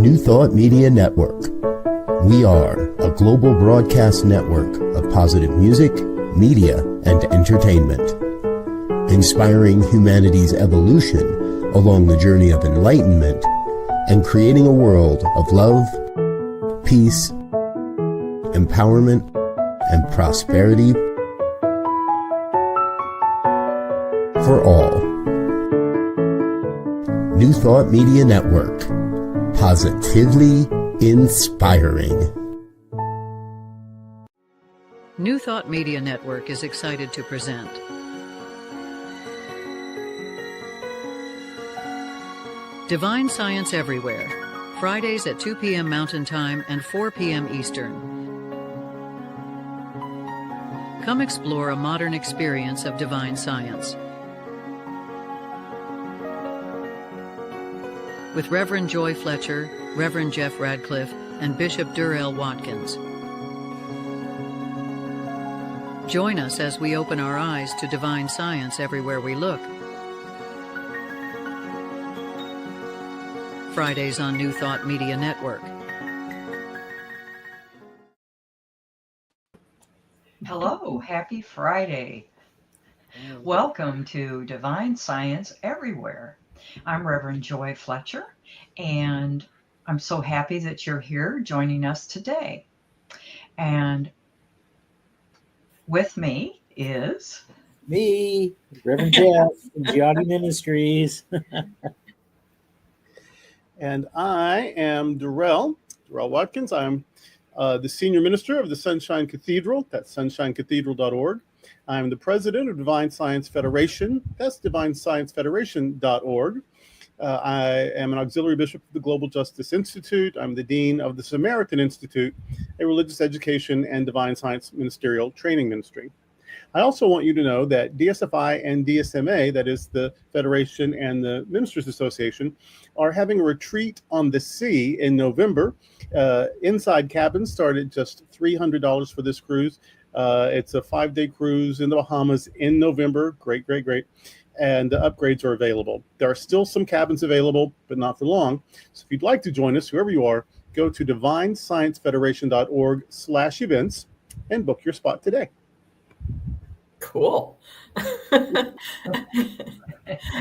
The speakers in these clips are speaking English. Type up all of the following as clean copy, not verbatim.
New Thought Media Network. We are a global broadcast network of positive music, media, and entertainment, inspiring humanity's evolution along the journey of enlightenment and creating a world of love, peace, empowerment, and prosperity for all. New Thought Media Network. Positively inspiring. New Thought Media Network is excited to present Divine Science Everywhere, Fridays at 2 p.m. Mountain Time and 4 p.m. Eastern. Come explore a modern experience of divine science with Reverend Joy Fletcher, Reverend Jeff Radcliffe, and Bishop Durrell Watkins. Join us as we open our eyes to divine science everywhere we look. Fridays on New Thought Media Network. Hello, happy Friday. Welcome to Divine Science Everywhere. I'm Reverend Joy Fletcher, and I'm so happy that you're here joining us today. And with me is... Me, Reverend Jeff from Giotti Ministries. And I am Durrell Watkins. I'm the senior minister of the Sunshine Cathedral. That's sunshinecathedral.org. I'm the president of Divine Science Federation. That's divinesciencefederation.org. I am an auxiliary bishop of the Global Justice Institute. I'm the dean of the Samaritan Institute, a religious education and divine science ministerial training ministry. I also want you to know that DSFI and DSMA, that is the Federation and the Ministers Association, are having a retreat on the sea in November. Inside cabins start at just $300 for this cruise. It's a 5-day cruise in the Bahamas in November. Great. And the upgrades are available. There are still some cabins available, but not for long. So if you'd like to join us, whoever you are, go to divinesciencefederation.org/events and book your spot today. Cool.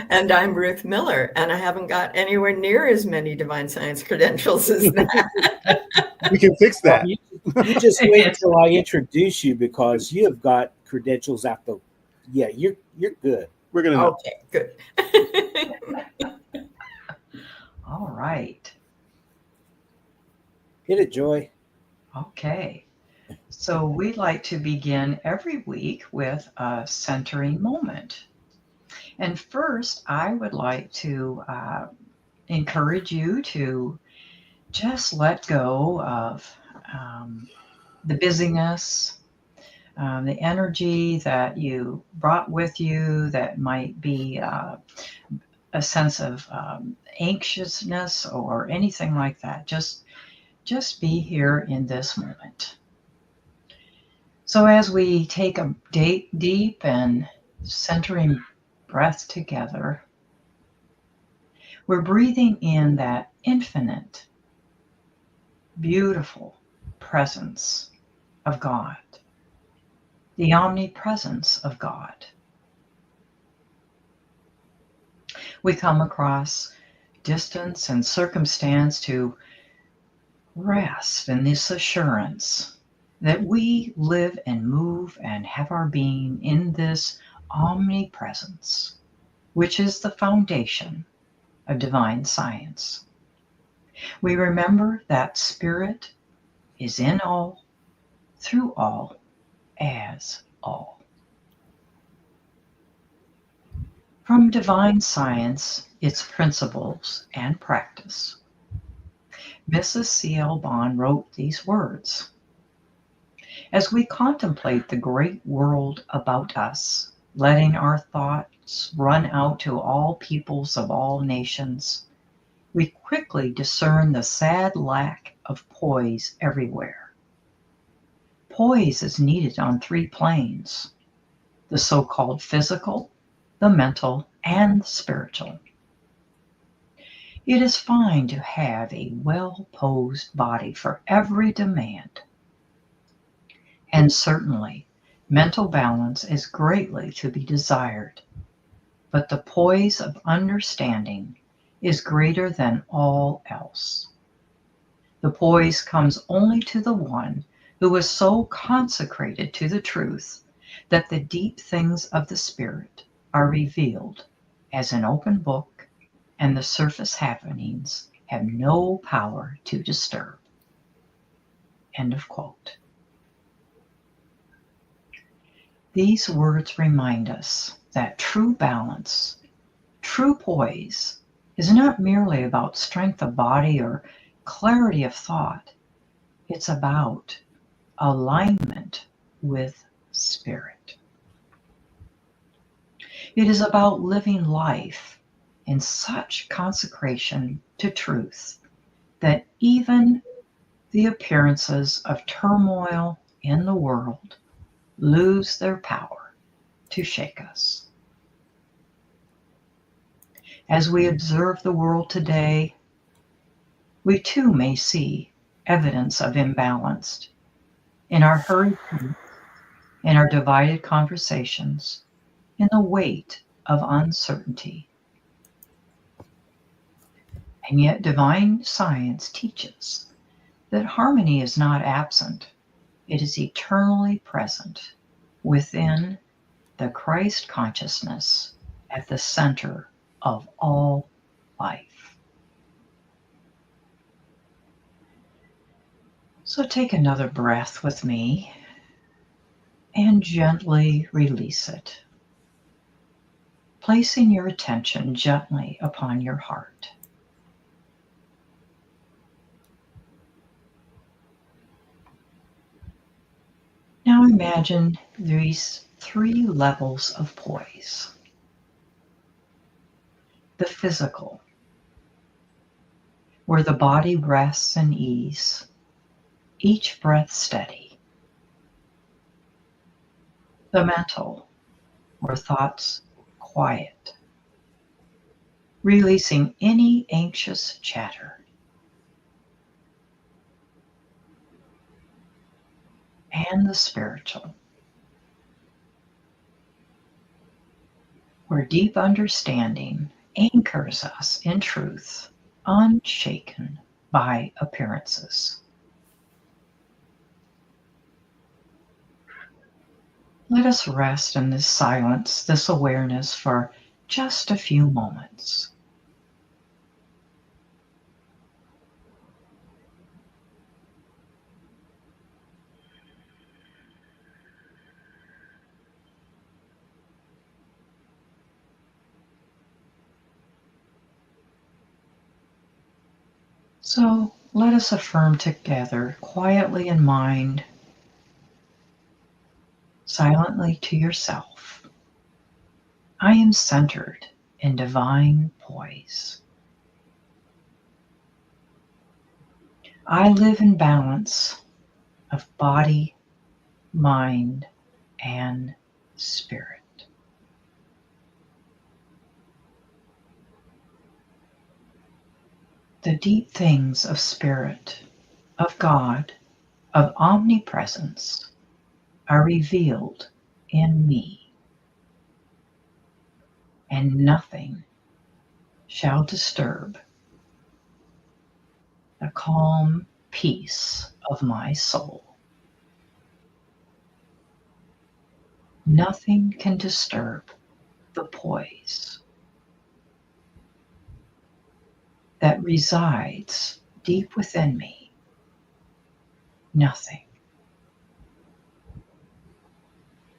And I'm Ruth Miller, and I haven't got anywhere near as many divine science credentials as that. We can fix that. Well, you just wait until I introduce you, because you have got credentials after. Yeah, you're good. We're going to know. Okay, good. All right. Hit it, Joy. Okay. So we'd like to begin every week with a centering moment. And first, I would like to encourage you to just let go of the busyness, the energy that you brought with you that might be a sense of anxiousness or anything like that. Just be here in this moment. So as we take a deep and centering breath together, we're breathing in that infinite, beautiful presence of God, the omnipresence of God. We come across distance and circumstance to rest in this assurance that we live and move and have our being in this omnipresence, which is the foundation of divine science. We remember that Spirit is in all, through all, as all. From divine science, its principles and practice, Mrs. C.L. Bond wrote these words: as we contemplate the great world about us, letting our thoughts run out to all peoples of all nations, we quickly discern the sad lack of poise everywhere. Poise is needed on 3 planes: the so-called physical, the mental, and the spiritual. It is fine to have a well-posed body for every demand. And certainly, mental balance is greatly to be desired. But the poise of understanding is greater than all else. The poise comes only to the one who is so consecrated to the truth that the deep things of the Spirit are revealed as an open book, and the surface happenings have no power to disturb. End of quote. These words remind us that true balance, true poise, is not merely about strength of body or clarity of thought. It's about alignment with spirit. It is about living life in such consecration to truth that even the appearances of turmoil in the world lose their power to shake us. As we observe the world today, we too may see evidence of imbalance in our hurried pace, in our divided conversations, in the weight of uncertainty. And yet divine science teaches that harmony is not absent. It is eternally present within the Christ consciousness at the center of all life. So take another breath with me and gently release it, placing your attention gently upon your heart. Now imagine these 3 levels of poise. The physical, where the body rests in ease, each breath steady. The mental, where thoughts quiet, releasing any anxious chatter. And the spiritual, where deep understanding anchors us in truth, unshaken by appearances. Let us rest in this silence, this awareness for just a few moments. So let us affirm together, quietly in mind, silently to yourself, I am centered in divine poise. I live in balance of body, mind, and spirit. The deep things of spirit, of God, of omnipresence are revealed in me, and nothing shall disturb the calm peace of my soul. Nothing can disturb the poise that resides deep within me. Nothing.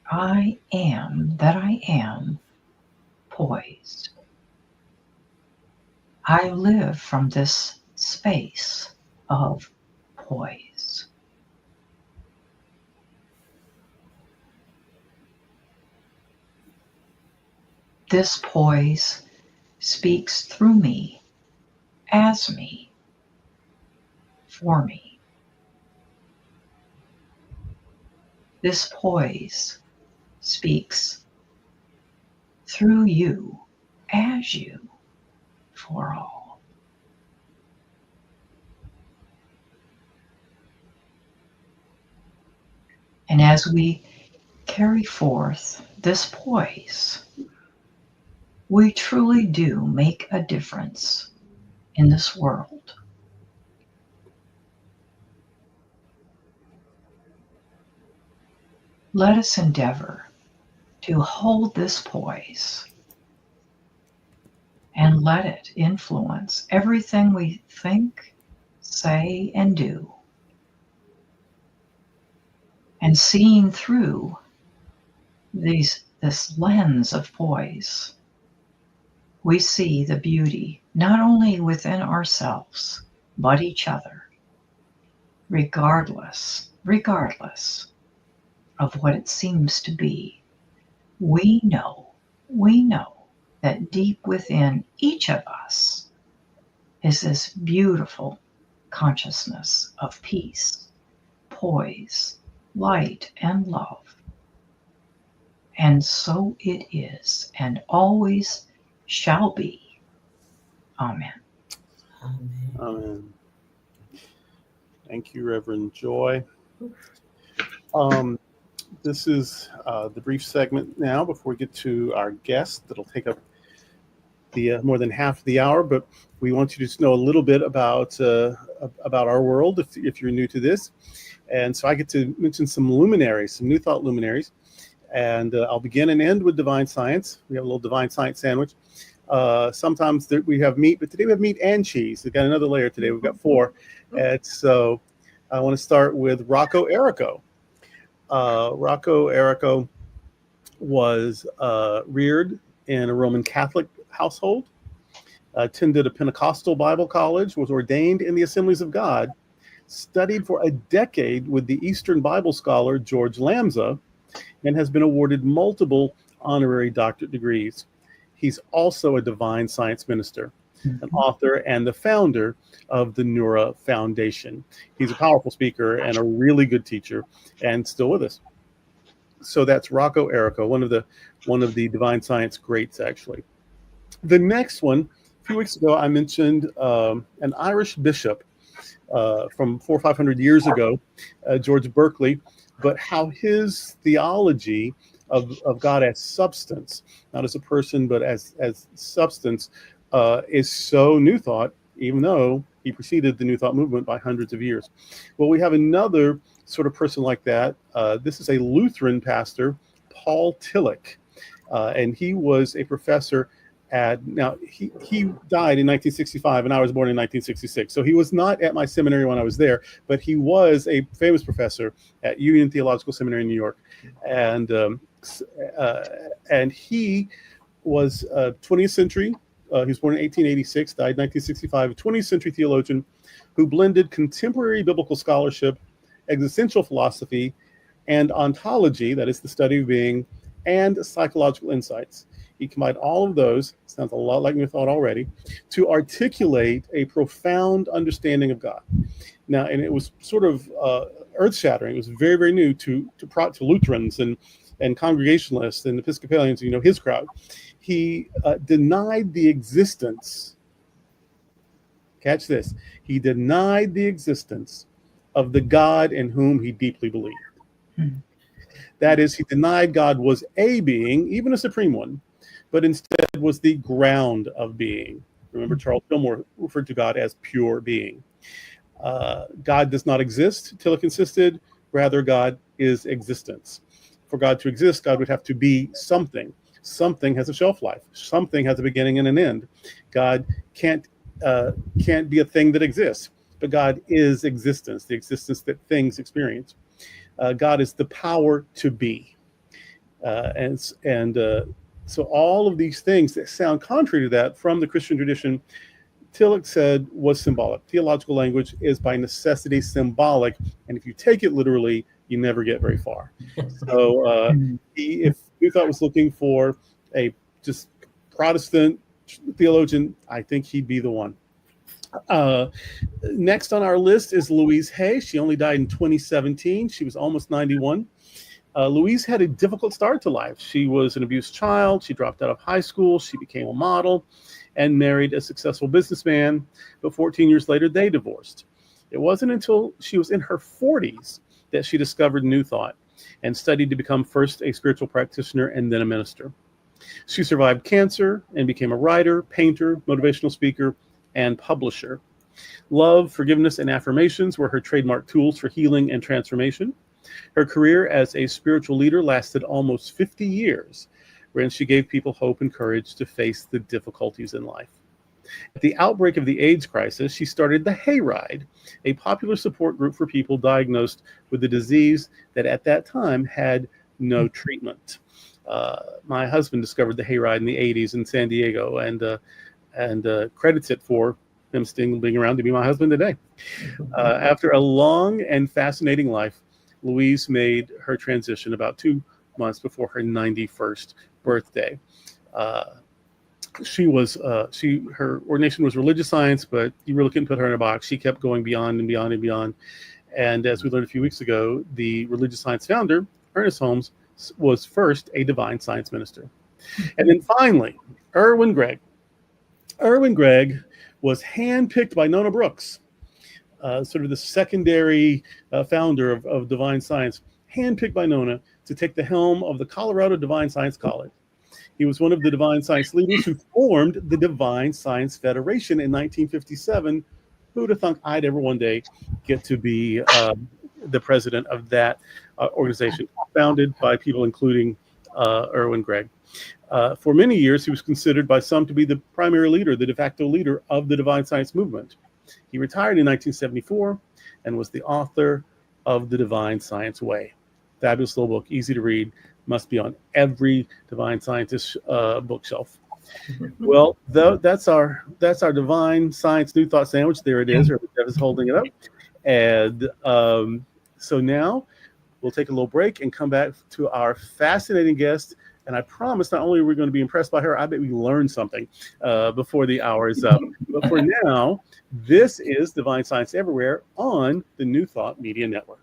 I am that I am poised. I live from this space of poise. This poise speaks through me, as me, for me. This poise speaks through you, as you, for all. And as we carry forth this poise, we truly do make a difference in this world. Let us endeavor to hold this poise and let it influence everything we think, say, and do. And seeing through this lens of poise, we see the beauty not only within ourselves, but each other, regardless of what it seems to be. We know that deep within each of us is this beautiful consciousness of peace, poise, light, and love. And so it is, and always shall be. Amen. Amen. Amen. Thank you, Reverend Joy. This is the brief segment now before we get to our guest that'll take up the more than half of the hour, but we want you to just know a little bit about our world if you're new to this. And so I get to mention some luminaries, some New Thought luminaries, and I'll begin and end with divine science. We have a little divine science sandwich. Sometimes we have meat, but today we have meat and cheese. We've got another layer today. We've got 4. And so I want to start with Rocco Errico. Rocco Errico was reared in a Roman Catholic household, attended a Pentecostal Bible college, was ordained in the Assemblies of God, studied for a decade with the Eastern Bible scholar George Lamsa, and has been awarded multiple honorary doctorate degrees. He's also a divine science minister, an author, and the founder of the Nura Foundation. He's a powerful speaker and a really good teacher, and still with us. So that's Rocco Errico, one of the divine science greats, actually. The next one, a few weeks ago, I mentioned an Irish bishop from 400 or 500 years ago, George Berkeley, but how his theology of God as substance, not as a person, but as substance, is so New Thought, even though he preceded the New Thought movement by hundreds of years. Well, we have another sort of person like that. This is a Lutheran pastor, Paul Tillich, and he was a professor he died in 1965, and I was born in 1966. So he was not at my seminary when I was there, but he was a famous professor at Union Theological Seminary in New York, and he was 20th century. He was born in 1886, died in 1965. A 20th century theologian who blended contemporary biblical scholarship, existential philosophy, and ontology, that is the study of being, and psychological insights. He combined all of those, sounds a lot like New Thought already, to articulate a profound understanding of God. Now, and it was sort of earth-shattering. It was very, very new to Lutherans and Congregationalists and Episcopalians, his crowd. He denied the existence, catch this, he denied the existence of the God in whom he deeply believed. That is, he denied God was a being, even a supreme one, but instead was the ground of being. Remember, Charles Fillmore referred to God as pure being. God does not exist, Tillich insisted. Rather, God is existence. For God to exist, God would have to be something. Something has a shelf life. Something has a beginning and an end. God can't be a thing that exists, but God is existence, the existence that things experience. God is the power to be. So all of these things that sound contrary to that from the Christian tradition, Tillich said was symbolic. Theological language is by necessity symbolic, and if you take it literally, you never get very far. So if New Thought was looking for a just Protestant theologian, I think he'd be the one. Next on our list is Louise Hay. She only died in 2017. She was almost 91. Louise had a difficult start to life. She was an abused child. She dropped out of high school. She became a model and married a successful businessman. But 14 years later, they divorced. It wasn't until she was in her 40s that she discovered New Thought. and studied to become first a spiritual practitioner and then a minister. She survived cancer and became a writer, painter, motivational speaker, and publisher. Love, forgiveness, and affirmations were her trademark tools for healing and transformation. Her career as a spiritual leader lasted almost 50 years, wherein she gave people hope and courage to face the difficulties in life. At the outbreak of the AIDS crisis, she started the Hayride, a popular support group for people diagnosed with a disease that at that time had no treatment. My husband discovered the Hayride in the 80s in San Diego and credits it for him still being around to be my husband today. After a long and fascinating life, Louise made her transition about 2 months before her 91st birthday. Her ordination was religious science, but you really couldn't put her in a box. She kept going beyond and beyond and beyond. And as we learned a few weeks ago, the religious science founder, Ernest Holmes, was first a divine science minister. And then finally, Erwin Gregg. Erwin Gregg was handpicked by Nona Brooks, sort of the secondary founder of divine science, handpicked by Nona to take the helm of the Colorado Divine Science College. He was one of the divine science leaders who formed the Divine Science Federation in 1957. Who would have thunk I'd ever one day get to be the president of that organization, founded by people including Erwin Gregg. For many years, he was considered by some to be the primary leader, the de facto leader of the divine science movement. He retired in 1974 and was the author of The Divine Science Way. Fabulous little book, easy to read, must be on every divine scientist bookshelf. Well, that's our divine science new thought sandwich. There it is. Jeff is holding it up. And so now we'll take a little break and come back to our fascinating guest. And I promise not only are we going to be impressed by her, I bet we learned something before the hour is up. But for now, this is Divine Science Everywhere on the New Thought Media Network.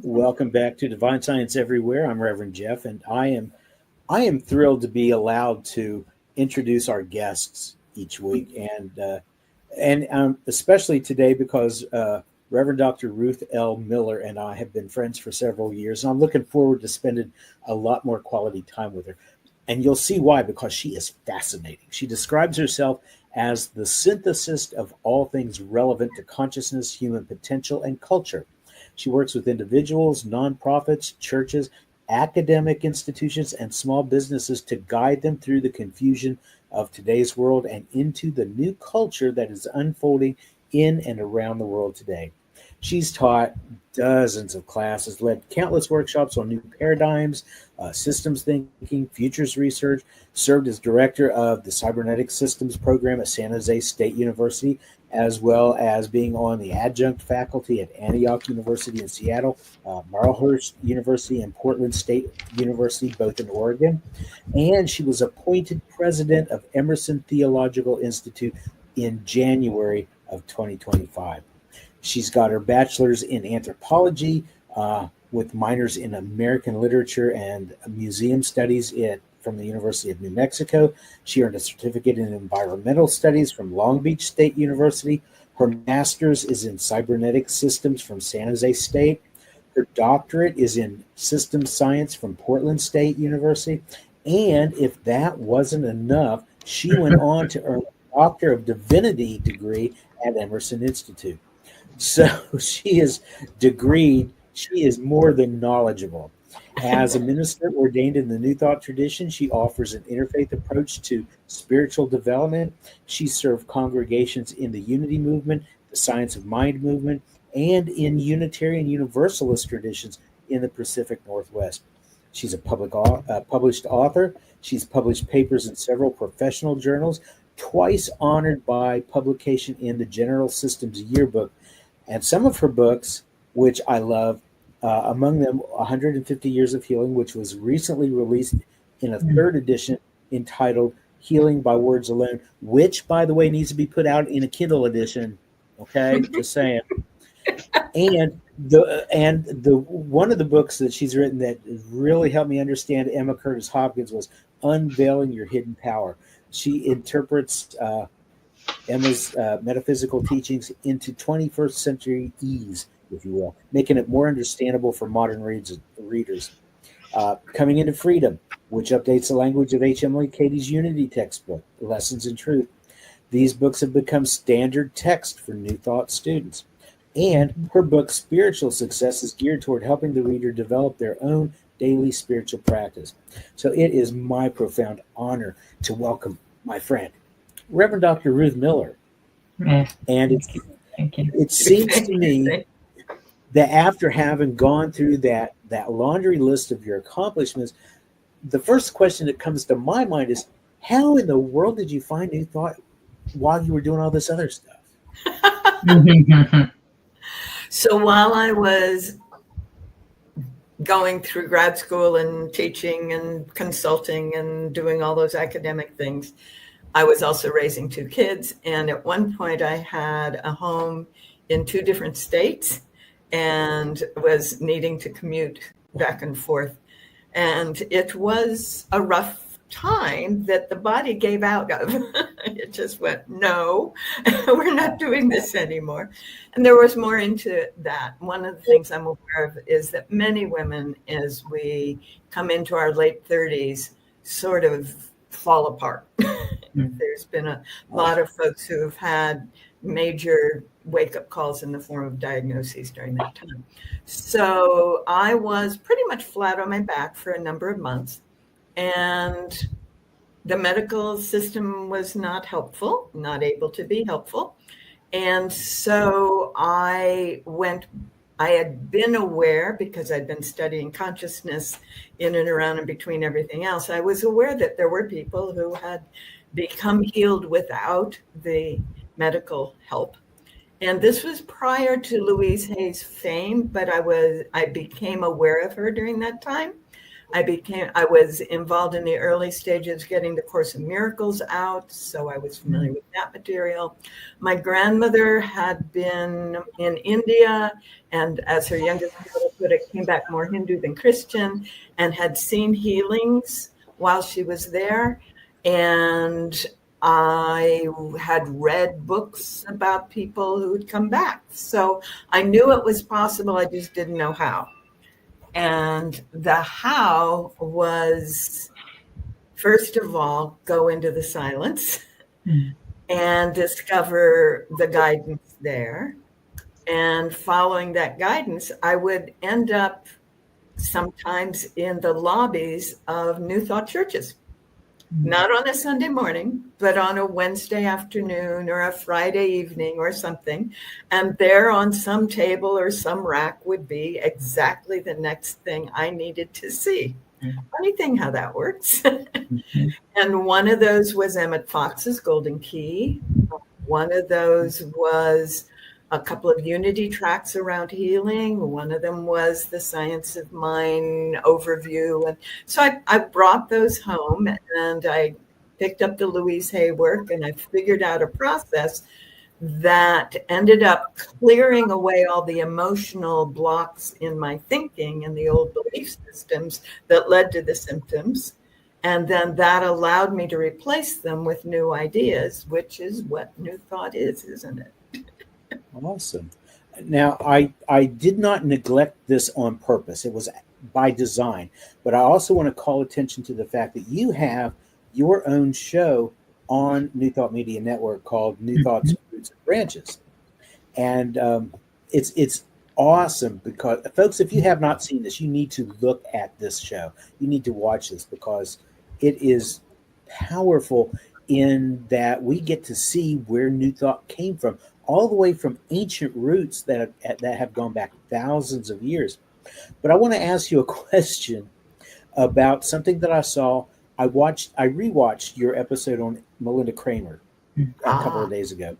Welcome back to Divine Science Everywhere. I'm Reverend Jeff, and I am thrilled to be allowed to introduce our guests each week, and especially today because Reverend Dr. Ruth L. Miller and I have been friends for several years, and I'm looking forward to spending a lot more quality time with her. And you'll see why, because she is fascinating. She describes herself as the synthesis of all things relevant to consciousness, human potential, and culture. She works with individuals, nonprofits, churches, academic institutions, and small businesses to guide them through the confusion of today's world and into the new culture that is unfolding in and around the world today. She's taught dozens of classes, led countless workshops on new paradigms, systems thinking, futures research, served as director of the Cybernetic Systems program at San Jose State University, as well as being on the adjunct faculty at Antioch University in Seattle, Marlhurst University, and Portland State University, both in Oregon. And she was appointed president of Emerson Theological Institute in January of 2025. She's got her bachelor's in anthropology with minors in American literature and museum studies from the University of New Mexico. She earned a certificate in environmental studies from Long Beach State University. Her master's is in cybernetic systems from San Jose State. Her doctorate is in systems science from Portland State University. And if that wasn't enough, she went on to earn a Doctor of Divinity degree at Emerson Institute. So she is degreed. She is more than knowledgeable. As a minister ordained in the New Thought tradition, she offers an interfaith approach to spiritual development. She served congregations in the Unity movement, the Science of Mind movement, and in Unitarian Universalist traditions in the Pacific Northwest. She's a published author. She's published papers in several professional journals, twice honored by publication in the General Systems Yearbook. And some of her books, which I love, among them 150 Years of Healing, which was recently released in a third edition entitled Healing by Words Alone, which, by the way, needs to be put out in a Kindle edition. Okay, just saying. And the one of the books that she's written that really helped me understand Emma Curtis Hopkins was Unveiling Your Hidden Power. She interprets Emma's metaphysical teachings into 21st century ease, if you will, making it more understandable for modern readers. Coming into Freedom, which updates the language of H. Emily Cady's Unity textbook, Lessons in Truth. These books have become standard text for New Thought students. And her book, Spiritual Success, is geared toward helping the reader develop their own daily spiritual practice. So it is my profound honor to welcome my friend, Reverend Dr. Ruth Miller. And it seems to me that after having gone through that laundry list of your accomplishments, the first question that comes to my mind is, how in the world did you find New Thought while you were doing all this other stuff? So while I was going through grad school and teaching and consulting and doing all those academic things, I was also raising two kids. And at one point I had a home in two different states and was needing to commute back and forth. And it was a rough time that the body gave out of. It just went, no, we're not doing this anymore. And there was more into that. One of the things I'm aware of is that many women, as we come into our late 30s, sort of fall apart. There's been a lot of folks who have had major wake-up calls in the form of diagnoses during that time. So I was pretty much flat on my back for a number of months. And the medical system was not helpful, not able to be helpful. And so I had been aware, because I'd been studying consciousness in and around and between everything else, I was aware that there were people who had become healed without the medical help. And this was prior to Louise Hay's fame, but I became aware of her during that time. I was involved in the early stages getting the Course in Miracles out, so I was familiar with that material. My grandmother had been in India, and as her youngest daughter put it, came back more Hindu than Christian, and had seen healings while she was there. And I had read books about people who had come back. So I knew it was possible, I just didn't know how. And the how was, first of all, go into the silence and discover the guidance there. And following that guidance, I would end up sometimes in the lobbies of New Thought churches. Not on a Sunday morning, but on a Wednesday afternoon or a Friday evening or something. And there on some table or some rack would be exactly the next thing I needed to see. Funny thing how that works. And one of those was Emmett Fox's Golden Key. One of those was a couple of Unity tracks around healing. One of them was the Science of Mind overview. And so I brought those home, and I picked up the Louise Hay work, and I figured out a process that ended up clearing away all the emotional blocks in my thinking and the old belief systems that led to the symptoms. And then that allowed me to replace them with new ideas, which is what New Thought is, isn't it? Awesome. Now, I did not neglect this on purpose. It was by design. But I also want to call attention to the fact that you have your own show on New Thought Media Network called New Thought's Roots and Branches. And it's awesome because, folks, if you have not seen this, you need to look at this show. You need to watch this because it is powerful in that we get to see where New Thought came from, all the way from ancient roots that have gone back thousands of years. But I want to ask you a question about something that I saw. I rewatched your episode on Melinda Kramer a couple of days ago.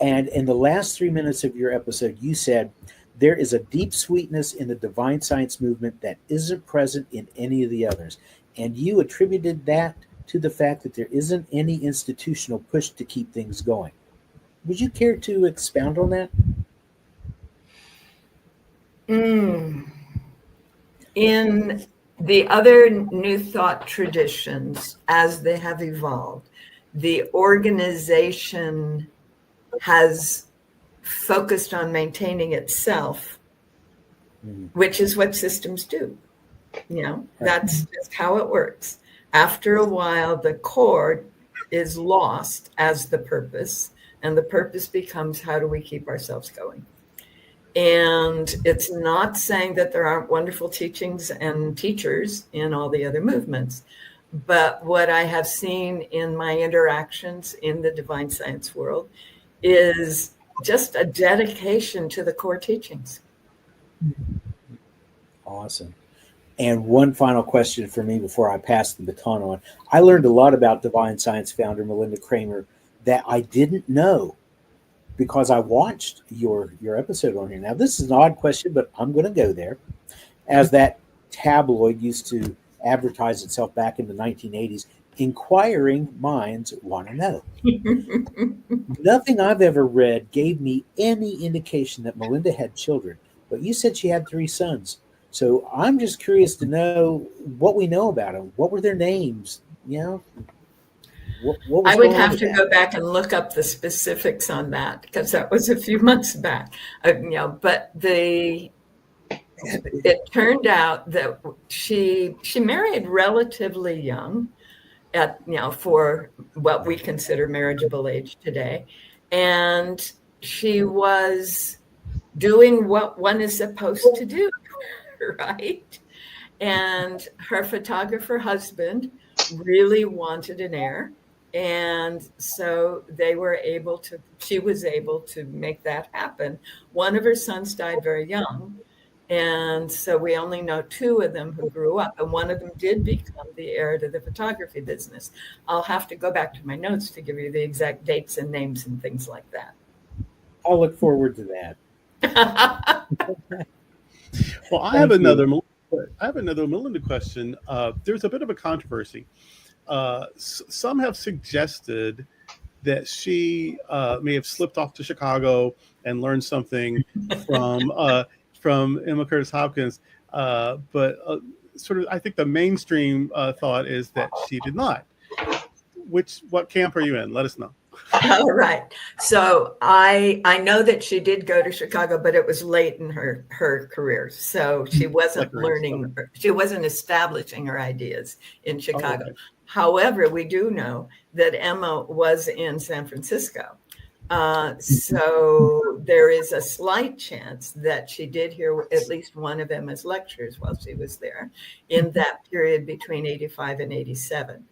And in the last 3 minutes of your episode, you said, there is a deep sweetness in the divine science movement that isn't present in any of the others. And you attributed that to the fact that there isn't any institutional push to keep things going. Would you care to expound on that? In the other New Thought traditions, as they have evolved, the organization has focused on maintaining itself, which is what systems do. That's just how it works. After a while, the core is lost as the purpose, and the purpose becomes, how do we keep ourselves going? And it's not saying that there aren't wonderful teachings and teachers in all the other movements, but what I have seen in my interactions in the divine science world is just a dedication to the core teachings. Awesome. And one final question for me before I pass the baton on. I learned a lot about divine science founder Melinda Kramer that I didn't know because I watched your episode on here. Now, this is an odd question, but I'm going to go there. As that tabloid used to advertise itself back in the 1980s, inquiring minds want to know. Nothing I've ever read gave me any indication that Melinda had children, but you said she had 3 sons. So I'm just curious to know what we know about them. What were their names? What was I would have to go back and look up the specifics on that because that was a few months back. But it turned out that she married relatively young, for what we consider marriageable age today, and she was doing what one is supposed to do, right? And her photographer husband really wanted an heir. And so she was able to make that happen. One of her sons died very young. And so we only know 2 of them who grew up. And one of them did become the heir to the photography business. I'll have to go back to my notes to give you the exact dates and names and things like that. I'll look forward to that. Well, I have another Melinda question. There's a bit of a controversy. Some have suggested that she may have slipped off to Chicago and learned something from Emma Curtis Hopkins, but sort of I think the mainstream thought is that she did not. What camp are you in? Let us know. All right. So I know that she did go to Chicago, but it was late in her career. So she wasn't learning, she wasn't establishing her ideas in Chicago. Okay. However, we do know that Emma was in San Francisco. So there is a slight chance that she did hear at least one of Emma's lectures while she was there in that period between 85 and 87.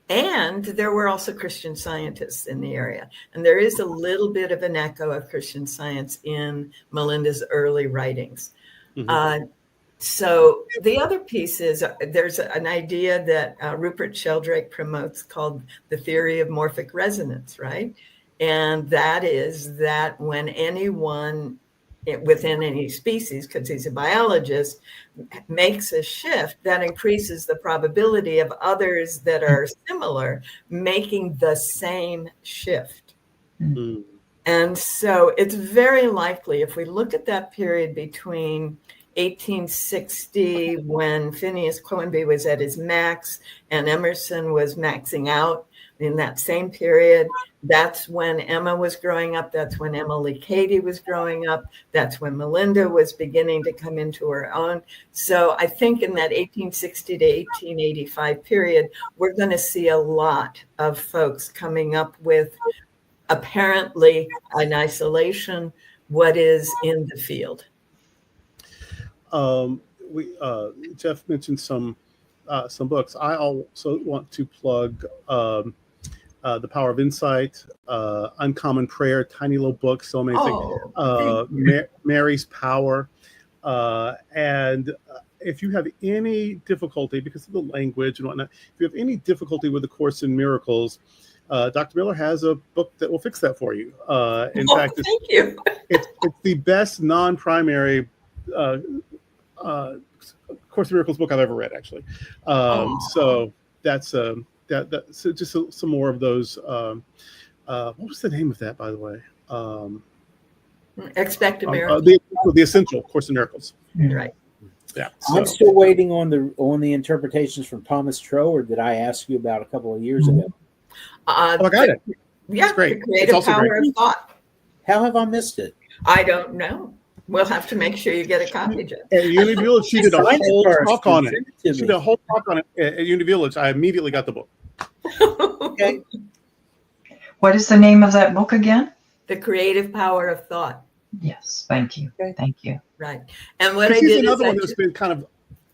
And there were also Christian scientists in the area. And there is a little bit of an echo of Christian Science in Melinda's early writings. Mm-hmm. So the other piece is there's an idea that Rupert Sheldrake promotes called the theory of morphic resonance, right? And that is that when anyone within any species, because he's a biologist, makes a shift, that increases the probability of others that are similar making the same shift. Mm-hmm. And so it's very likely, if we look at that period between 1860, when Phineas Quimby was at his max and Emerson was maxing out, in that same period, that's when Emma was growing up. That's when Emily Cady was growing up. That's when Melinda was beginning to come into her own. So I think in that 1860 to 1885 period, we're going to see a lot of folks coming up with apparently in isolation, what is in the field. Jeff mentioned some books. I also want to plug The Power of Insight, Uncommon Prayer, tiny little book, so amazing. Mary's Power. And if you have any difficulty, because of the language and whatnot, if you have any difficulty with the Course in Miracles, Dr. Miller has a book that will fix that for you. In fact, thank you. It's the best non-primary Course in Miracles book I've ever read, actually. So that's just some more of those. What was the name of that, by the way? Expect a Miracle. The Essential Course in Miracles. Right. Yeah. I'm still waiting on the interpretations from Thomas Trower that I asked you about a couple of years ago. I got it. Yeah, great. The Creative Power of Thought. How have I missed it? I don't know. We'll have to make sure you get a copy, Jeff. At Unity Village, she did a whole talk on it. She did a whole talk on it at Unity Village. I immediately got the book. Okay. What is the name of that book again? The Creative Power of Thought. Yes, thank you. Okay. Thank you. Right. And what I He's did another is one that's been kind of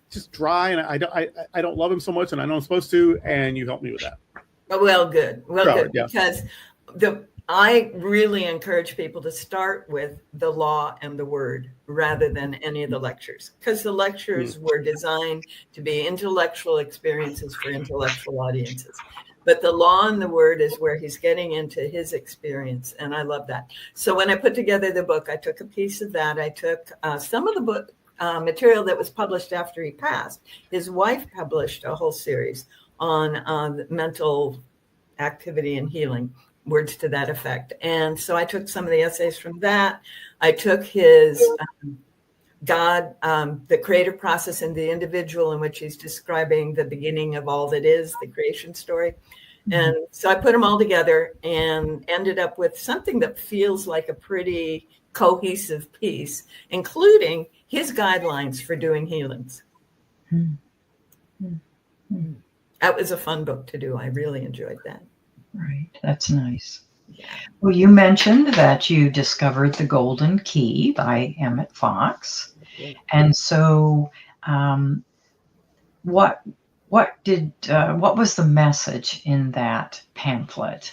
just dry, and I don't love him so much, and I know I'm supposed to, and you helped me with that. Well, good. Good. Yeah. Because I really encourage people to start with the law and the word rather than any of the lectures, because the lectures were designed to be intellectual experiences for intellectual audiences. But the law and the word is where he's getting into his experience. And I love that. So when I put together the book, I took a piece of that. I took some of the book material that was published after he passed. His wife published a whole series on mental activity and healing, words to that effect. And so I took some of the essays from that. I took his God, the creative process in the individual, in which he's describing the beginning of all that is, the creation story. And so I put them all together and ended up with something that feels like a pretty cohesive piece, including his guidelines for doing healings. That was a fun book to do. I really enjoyed that. Right. That's nice. Well, you mentioned that you discovered The Golden Key by Emmett Fox. And so what was the message in that pamphlet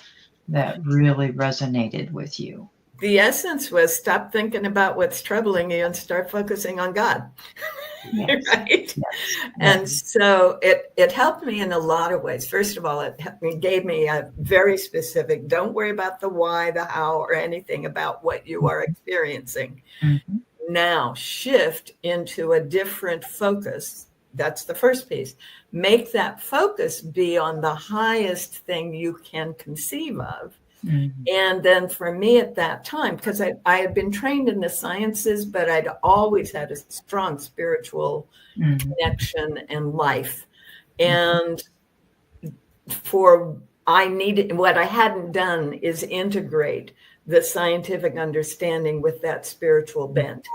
that really resonated with you? The essence was stop thinking about what's troubling you and start focusing on God. Yes. Right? Yes. And so it helped me in a lot of ways. First of all, it gave me a very specific, don't worry about the why, the how, or anything about what you are experiencing. Now shift into a different focus. That's the first piece. Make that focus be on the highest thing you can conceive of. And then for me at that time, because I had been trained in the sciences, but I'd always had a strong spiritual connection and life. And what I hadn't done is integrate the scientific understanding with that spiritual bent.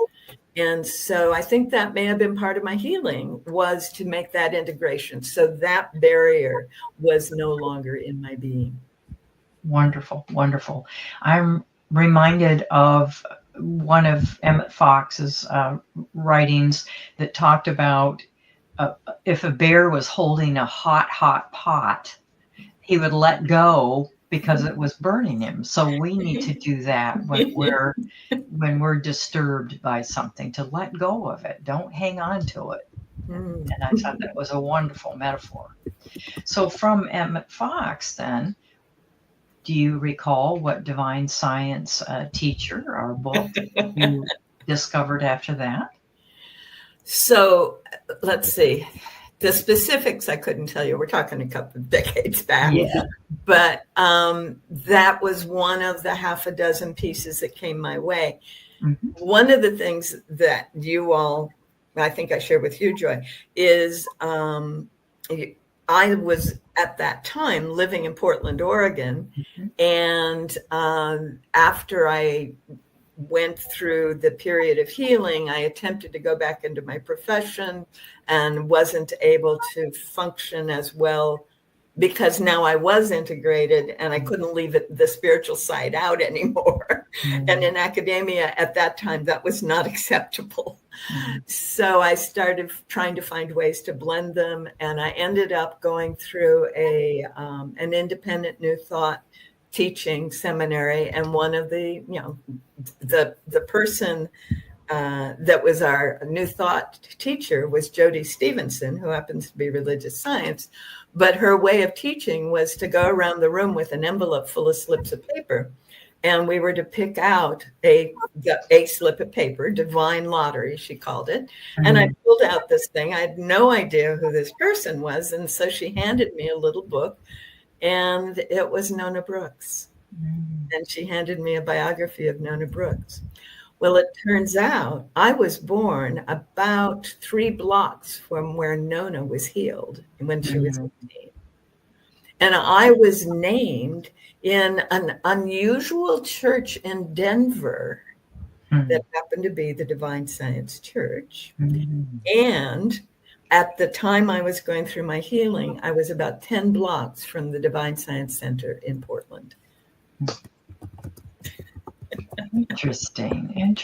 And so I think that may have been part of my healing, was to make that integration. So that barrier was no longer in my being. Wonderful, wonderful. I'm reminded of one of Emmett Fox's writings that talked about if a bear was holding a hot pot, he would let go because it was burning him. So we need to do that when we're disturbed by something, to let go of it. Don't hang on to it. And I thought that was a wonderful metaphor. So from Emmett Fox, then, do you recall what divine science teacher or book you discovered after that? So let's see. The specifics I couldn't tell you. We're talking a couple of decades back. Yeah. But that was one of the half a dozen pieces that came my way. One of the things that you all, I think I shared with you, Joy, is I was at that time living in Portland, Oregon. And after I went through the period of healing, I attempted to go back into my profession and wasn't able to function as well, because now I was integrated and I couldn't leave the spiritual side out anymore. And in academia at that time, that was not acceptable. So I started trying to find ways to blend them. And I ended up going through an independent New Thought teaching seminary. And one of the person that was our New Thought teacher was Jody Stevenson, who happens to be religious science. But her way of teaching was to go around the room with an envelope full of slips of paper. And we were to pick out a slip of paper, divine lottery, she called it. And I pulled out this thing. I had no idea who this person was. And so she handed me a little book, and it was Nona Brooks. And she handed me a biography of Nona Brooks. Well, it turns out I was born about 3 blocks from where Nona was healed when she was 18. And I was named in an unusual church in Denver that happened to be the Divine Science Church. And at the time I was going through my healing, I was about 10 blocks from the Divine Science Center in Portland. Interesting.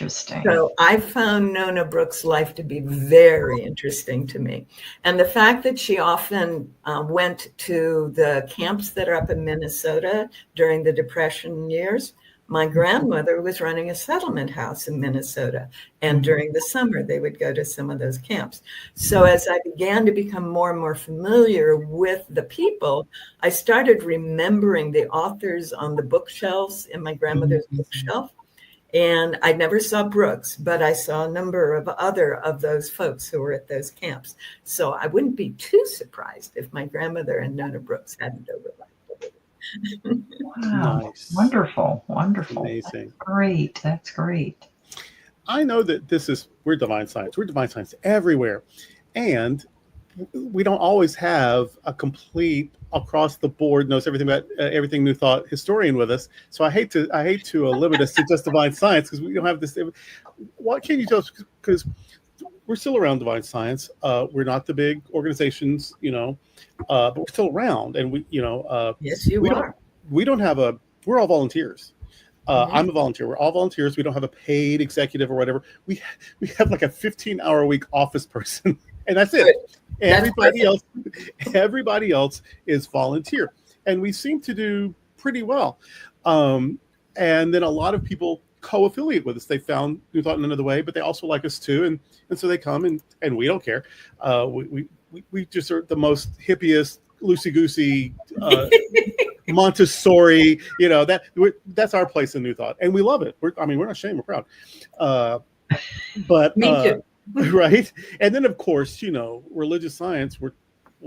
So I found Nona Brooks' life to be very interesting to me. And the fact that she often went to the camps that are up in Minnesota during the Depression years. My grandmother was running a settlement house in Minnesota. And during the summer, they would go to some of those camps. So as I began to become more and more familiar with the people, I started remembering the authors on the bookshelves in my grandmother's bookshelf. And I never saw Brooks, but I saw a number of other of those folks who were at those camps. So I wouldn't be too surprised if my grandmother and Nona Brooks hadn't overlapped. Wow. Nice. Wonderful. Amazing. That's great. I know that we're divine science. We're divine science everywhere. And we don't always have a complete across the board knows everything about everything New Thought historian with us. So I hate to limit us to just divine science because we don't have this. What can you tell us? Because we're still around divine science. We're not the big organizations, but we're still around. And Yes, you are. We're all volunteers. I'm a volunteer. We're all volunteers. We don't have a paid executive or whatever. We have like a 15-hour a week office person, and that's it. Everybody else is volunteer, and we seem to do pretty well. And then a lot of people co-affiliate with us. They found New Thought in another way, but they also like us too, and so they come and we don't care. We just are the most hippiest, loosey-goosey, Montessori. That's our place in New Thought, and we love it. We're not ashamed. We're proud. But Me too. Right. And then, of course, religious science were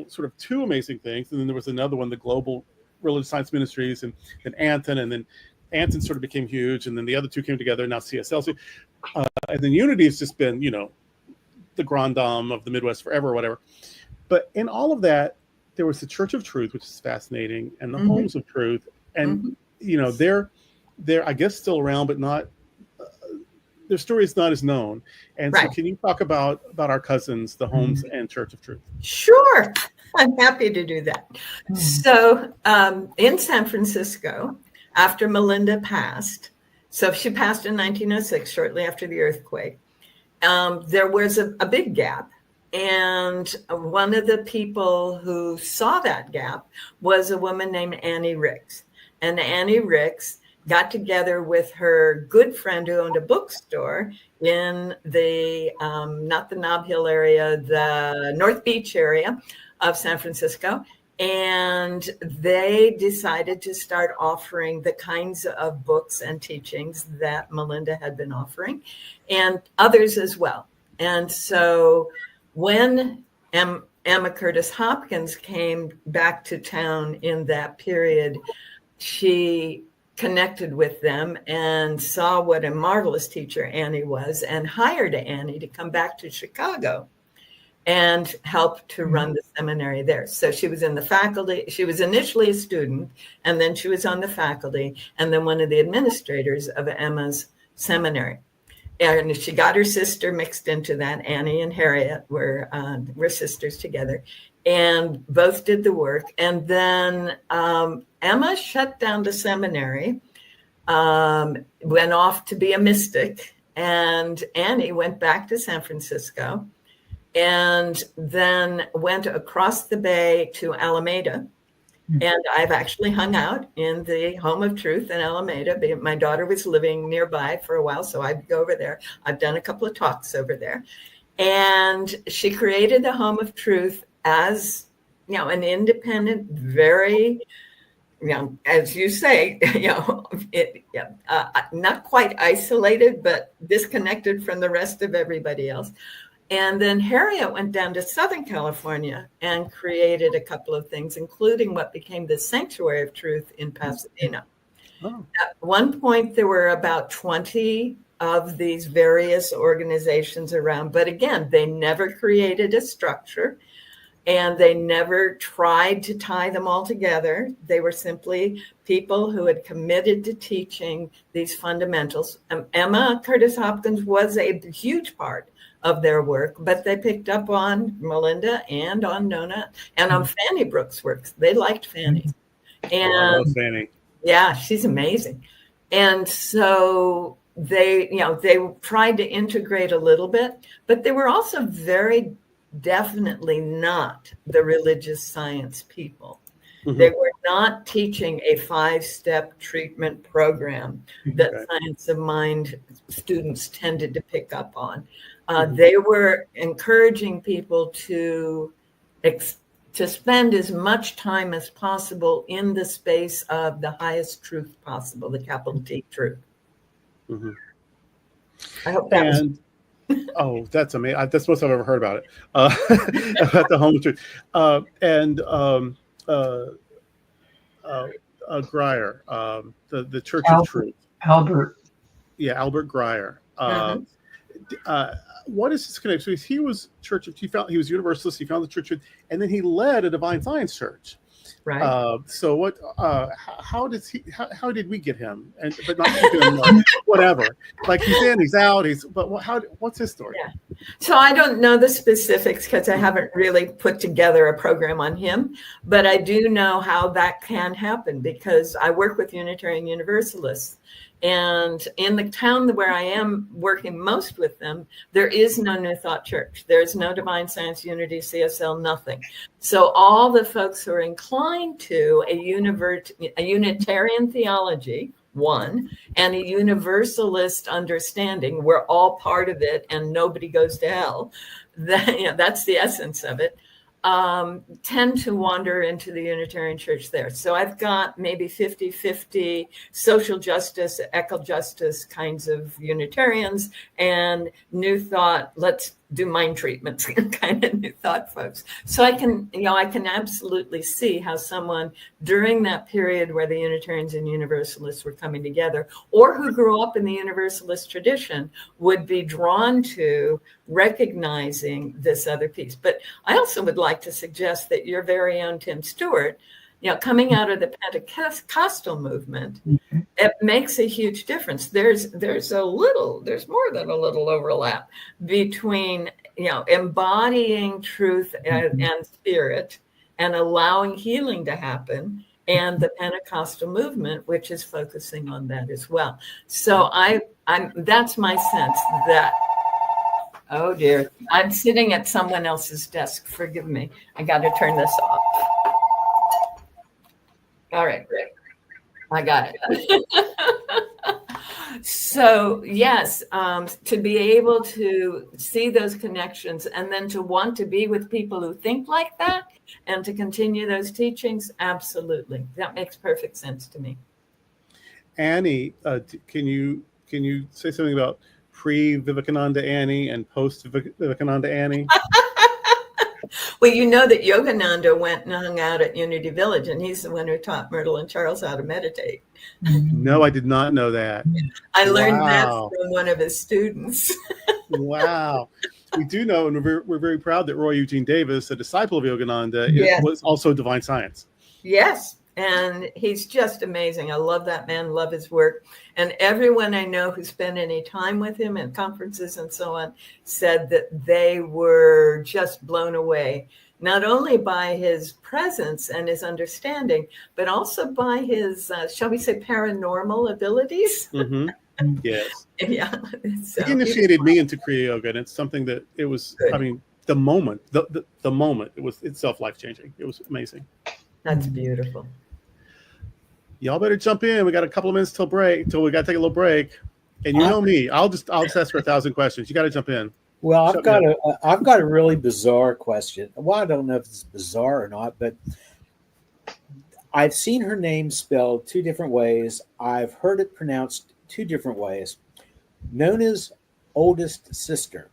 sort of 2 amazing things. And then there was another one, the Global Religious Science Ministries, and Anton. And then Anton sort of became huge. And then the other 2 came together, now CSLC. And then Unity has just been, the grand dame of the Midwest forever or whatever. But in all of that, there was the Church of Truth, which is fascinating, and the Homes of Truth. And, they're, I guess, still around, but not. Their story is not as known. And so can you talk about our cousins, the Homes and Church of Truth? Sure. I'm happy to do that. So in San Francisco, after Melinda passed, so she passed in 1906, shortly after the earthquake, there was a big gap. And one of the people who saw that gap was a woman named Annie Ricks. And Annie Ricks got together with her good friend who owned a bookstore in the, not the Nob Hill area, the North Beach area of San Francisco. And they decided to start offering the kinds of books and teachings that Melinda had been offering, and others as well. And so when Emma Curtis Hopkins came back to town in that period, she connected with them and saw what a marvelous teacher Annie was, and hired Annie to come back to Chicago and help to run the seminary there. So she was in the faculty. She was initially a student, and then she was on the faculty, and then one of the administrators of Emma's seminary. And she got her sister mixed into that. Annie and Harriet were sisters together, and both did the work. And then Emma shut down the seminary went off to be a mystic, and Annie went back to San Francisco and then went across the bay to Alameda. And I've actually hung out in the Home of Truth in Alameda. My daughter was living nearby for a while, so I'd go over there. I've done a couple of talks over there. And she created the Home of Truth as, an independent, very, as you say, not quite isolated, but disconnected from the rest of everybody else. And then Harriet went down to Southern California and created a couple of things, including what became the Sanctuary of Truth in Pasadena. Oh. At one point, there were about 20 of these various organizations around. But again, they never created a structure, and they never tried to tie them all together. They were simply people who had committed to teaching these fundamentals. Emma Curtis Hopkins was a huge part of their work, but they picked up on Melinda and on Nona and on Fanny Brooks' works. They liked Fanny. And I love Fanny. Yeah, she's amazing. And so they tried to integrate a little bit, but they were also very definitely not the religious science people. Mm-hmm. They were not teaching a 5-step treatment program that science of mind students tended to pick up on. They were encouraging people to spend as much time as possible in the space of the highest truth possible, the capital T truth. Mm-hmm. I hope that oh, that's amazing. That's most I've ever heard about it. About the Home of Truth. Grier, the Church of Truth. Albert. Yeah, Albert Grier. What is his connection? He was he was Universalist. He founded the Church of Truth, and then he led a Divine Science church. Right. So what? How did we get him? But not keep him whatever. Like he's in, he's out. What's his story? Yeah. So I don't know the specifics because I haven't really put together a program on him. But I do know how that can happen because I work with Unitarian Universalists. And in the town where I am working most with them, there is no New Thought Church. There's no Divine Science Unity, CSL, nothing. So all the folks who are inclined to a Unitarian theology, one, and a Universalist understanding, we're all part of it and nobody goes to hell. That's the essence of it. Tend to wander into the Unitarian Church there. So I've got maybe 50-50 social justice, eco justice kinds of Unitarians and New Thought, let's do mind treatments kind of New Thought folks. So I can absolutely see how someone during that period where the Unitarians and Universalists were coming together, or who grew up in the Universalist tradition, would be drawn to recognizing this other piece. But I also would like to suggest that your very own Tim Stewart, coming out of the Pentecostal movement, it makes a huge difference. There's more than a little overlap between, embodying truth and spirit and allowing healing to happen, and the Pentecostal movement, which is focusing on that as well. So that's my sense that, oh dear, I'm sitting at someone else's desk. Forgive me. I got to turn this off. All right, great. I got it. So yes, to be able to see those connections and then to want to be with people who think like that and to continue those teachings, absolutely. That makes perfect sense to me. Annie, can you say something about pre-Vivekananda Annie and post-Vivekananda Annie? Well, you know that Yogananda went and hung out at Unity Village, and he's the one who taught Myrtle and Charles how to meditate. No, I did not know that. I learned that from one of his students. Wow. We do know, and we're very proud that Roy Eugene Davis, a disciple of Yogananda, was also Divine Science. Yes. And he's just amazing. I love that man, love his work. And everyone I know who spent any time with him at conferences and so on said that they were just blown away, not only by his presence and his understanding, but also by his, shall we say, paranormal abilities. Mm-hmm. Yes. Yeah. So, he initiated me into Kriya Yoga, and it's something that it was, good. I mean, the moment, the moment, it was itself life-changing. It was amazing. That's beautiful. Y'all better jump in. We got a couple of minutes till we got to take a little break. And you know me, I'll just ask her 1,000 questions. You got to jump in. Well, I've got a really bizarre question. Well, I don't know if it's bizarre or not, but I've seen her name spelled two different ways. I've heard it pronounced two different ways. Nona's oldest sister.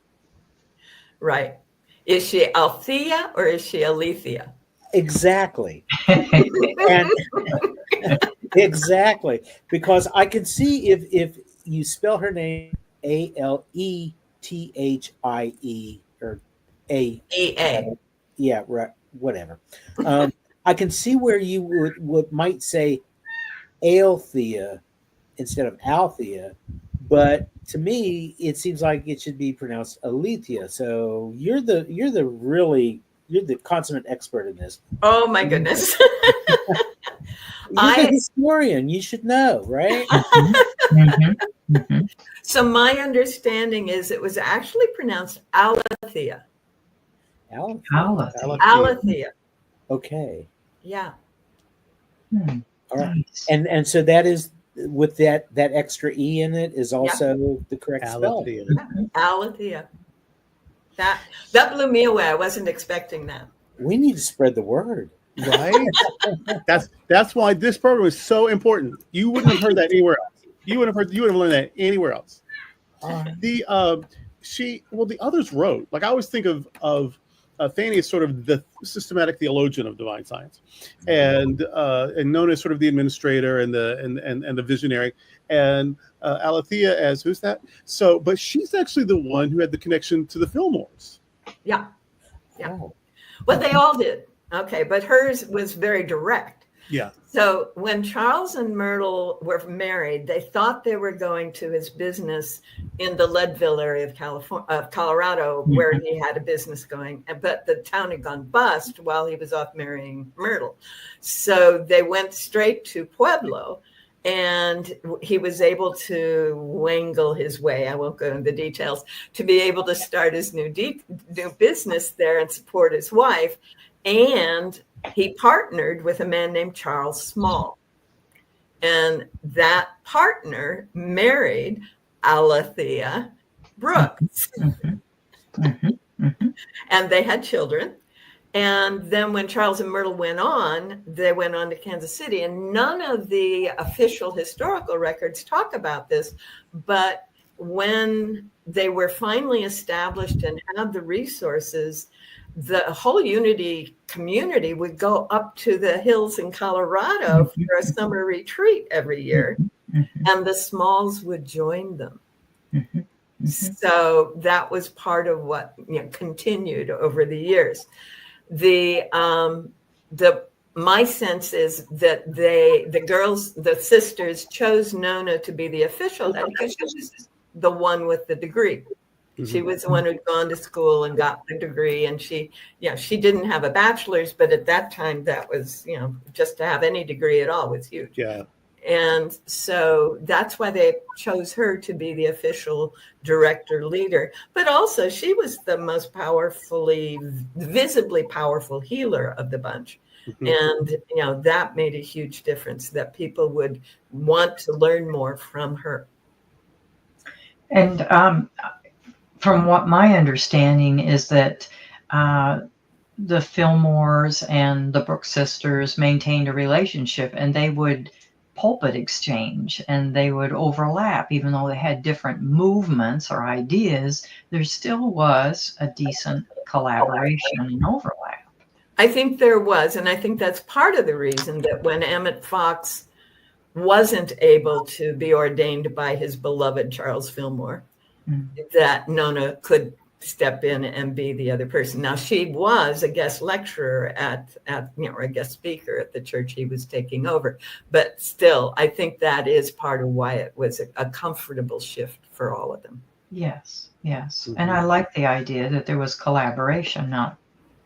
Right. Is she Althea or is she Alethea? Exactly. And exactly. Because I can see if you spell her name Aleethie or A. Yeah, right. Whatever. I can see where you might say Althea instead of Althea, but to me, it seems like it should be pronounced Alethea. So you're the consummate expert in this. Oh my goodness. You're a historian. You should know, right? Mm-hmm. Mm-hmm. So my understanding is it was actually pronounced Alethea. Alethea. Okay. Yeah. All right. Nice. And so that is with that extra E in it is also the correct Alethea. spelling. Alethea. That blew me away. I wasn't expecting that. We need to spread the word. Right? That's why this program is so important. You wouldn't have heard that anywhere else. You would have learned that anywhere else. The others wrote. Like I always think of Fanny as sort of the systematic theologian of divine science, and known as sort of the administrator and the visionary, and Alethea as who's that? So, but she's actually the one who had the connection to the Fillmores. Yeah. Yeah. Oh. Well, they all did. Okay, but hers was very direct. Yeah. So when Charles and Myrtle were married, they thought they were going to his business in the Leadville area of Colorado, where he had a business going, but the town had gone bust while he was off marrying Myrtle. So they went straight to Pueblo, and he was able to wangle his way, I won't go into the details, to be able to start his new business there and support his wife. And he partnered with a man named Charles Small. And that partner married Alethea Brooks. And they had children. And then when Charles and Myrtle went on, they went on to Kansas City. And none of the official historical records talk about this. But when they were finally established and had the resources, the whole Unity community would go up to the hills in Colorado for a summer retreat every year, and the Smalls would join them. So that was part of what continued over the years. My sense is that the sisters chose Nona to be the official head because she was the one with the degree. She was the one who'd gone to school and got the degree, and she didn't have a bachelor's, but at that time that was, just to have any degree at all was huge. Yeah. And so that's why they chose her to be the official director leader. But also she was the most visibly powerful healer of the bunch. And, that made a huge difference, that people would want to learn more from her. And from what my understanding is that the Fillmores and the Brooks sisters maintained a relationship, and they would pulpit exchange and they would overlap. Even though they had different movements or ideas, there still was a decent collaboration and overlap. I think there was, and I think that's part of the reason that when Emmett Fox wasn't able to be ordained by his beloved Charles Fillmore, that Nona could step in and be the other person. Now, she was a guest lecturer or a guest speaker at the church he was taking over. But still, I think that is part of why it was a comfortable shift for all of them. Yes. And I like the idea that there was collaboration, not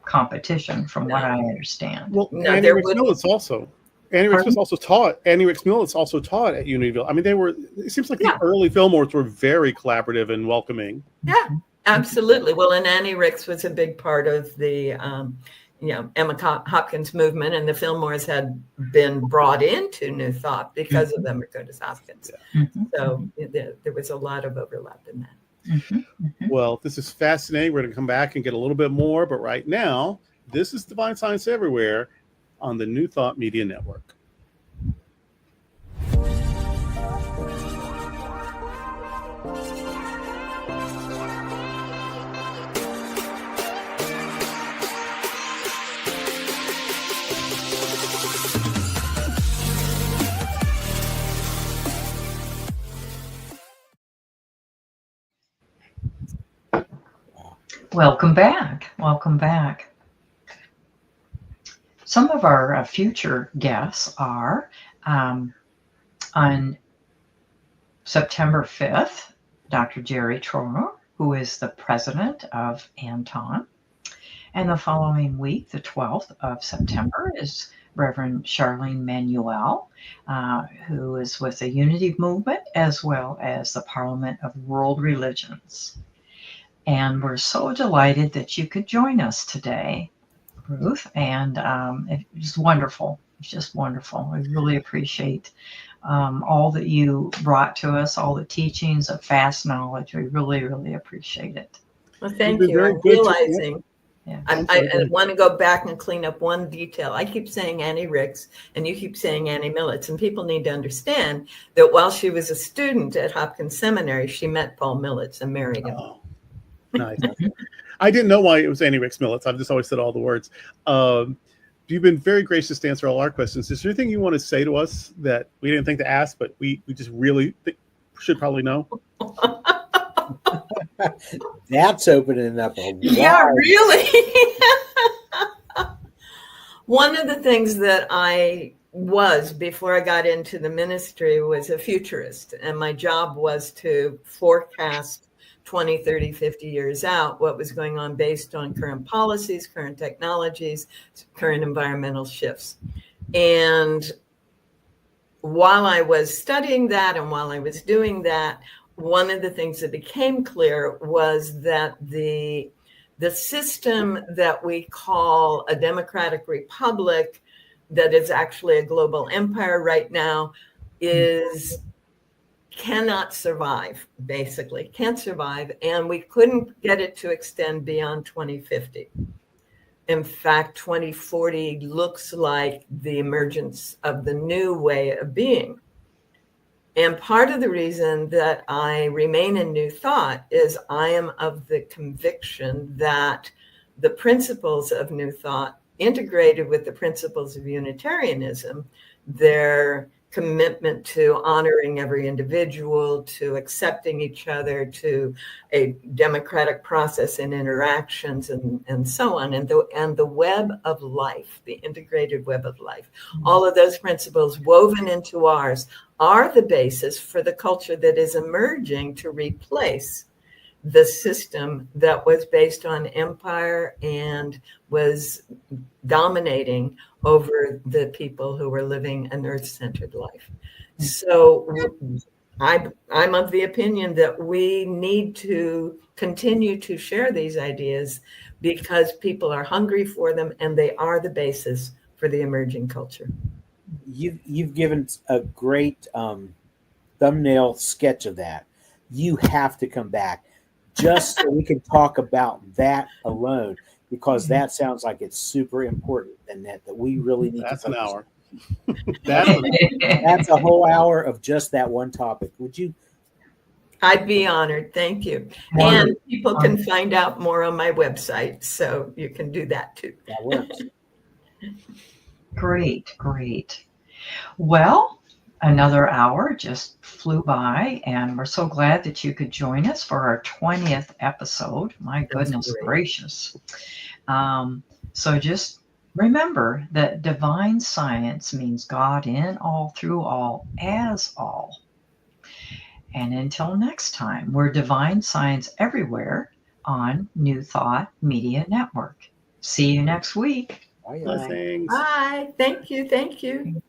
competition, from what I understand. Well, No, Annie there Ricks would- Millet's also. Annie Ricks Millet's also taught. Annie Ricks Millet's also taught at Unityville. I mean, they were. It seems like the early Fillmores were very collaborative and welcoming. Yeah, absolutely. Well, and Annie Ricks was a big part of the, Emma Hopkins movement, and the Fillmores had been brought into New Thought because of Emma Curtis Hopkins. So there was a lot of overlap in that. Well, this is fascinating. We're going to come back and get a little bit more, but right now, this is Divine Science Everywhere on the New Thought Media Network. Welcome back. Welcome back. Some of our future guests are on September 5th, Dr. Jerry Troner, who is the president of Anton. And the following week, the 12th of September, is Reverend Charlene Manuel, who is with the Unity Movement as well as the Parliament of World Religions. And we're so delighted that you could join us today, Ruth. And it's wonderful. It's just wonderful. We really appreciate all that you brought to us, all the teachings of fast knowledge. We really, really appreciate it. Well, thank you. I'm realizing. I want to go back and clean up one detail. I keep saying Annie Ricks, and you keep saying Annie Millets, and people need to understand that while she was a student at Hopkins Seminary, she met Paul Millets and married him. Oh, nice. I didn't know why it was Annie Ricks Millets. I've just always said all the words. You've been very gracious to answer all our questions. Is there anything you want to say to us that we didn't think to ask, but we just really should probably know? That's opening up a Yeah, really. One of the things that I was before I got into the ministry was a futurist, and my job was to forecast 20, 30, 50 years out what was going on based on current policies, current technologies, current environmental shifts. And while I was studying that and while I was doing that, one of the things that became clear was that the system that we call a democratic republic, that is actually a global empire right now, cannot survive, basically, can't survive. And we couldn't get it to extend beyond 2050. In fact, 2040 looks like the emergence of the new way of being. And part of the reason that I remain in New Thought is I am of the conviction that the principles of New Thought, integrated with the principles of Unitarianism, their commitment to honoring every individual, to accepting each other, to a democratic process in interactions, and so on, and the web of life, the integrated web of life, all of those principles woven into ours are the basis for the culture that is emerging to replace the system that was based on empire and was dominating over the people who were living an earth-centered life. So I'm of the opinion that we need to continue to share these ideas because people are hungry for them, and they are the basis for the emerging culture. You've given a great thumbnail sketch of that. You have to come back just so we can talk about that alone, because that sounds like it's super important, and that we really need That's to an focus. hour. That's a whole hour of just that one topic. Would you? I'd be honored. Thank you. And people can find out more on my website, so you can do that too. That works. Great. Well, another hour just flew by, and we're so glad that you could join us for our 20th episode. My goodness gracious. So just remember that divine science means God in all, through all, as all. And until next time, we're Divine Science Everywhere on New Thought Media Network. See you next week. Bye. Blessings. Bye. Thank you. Thank you.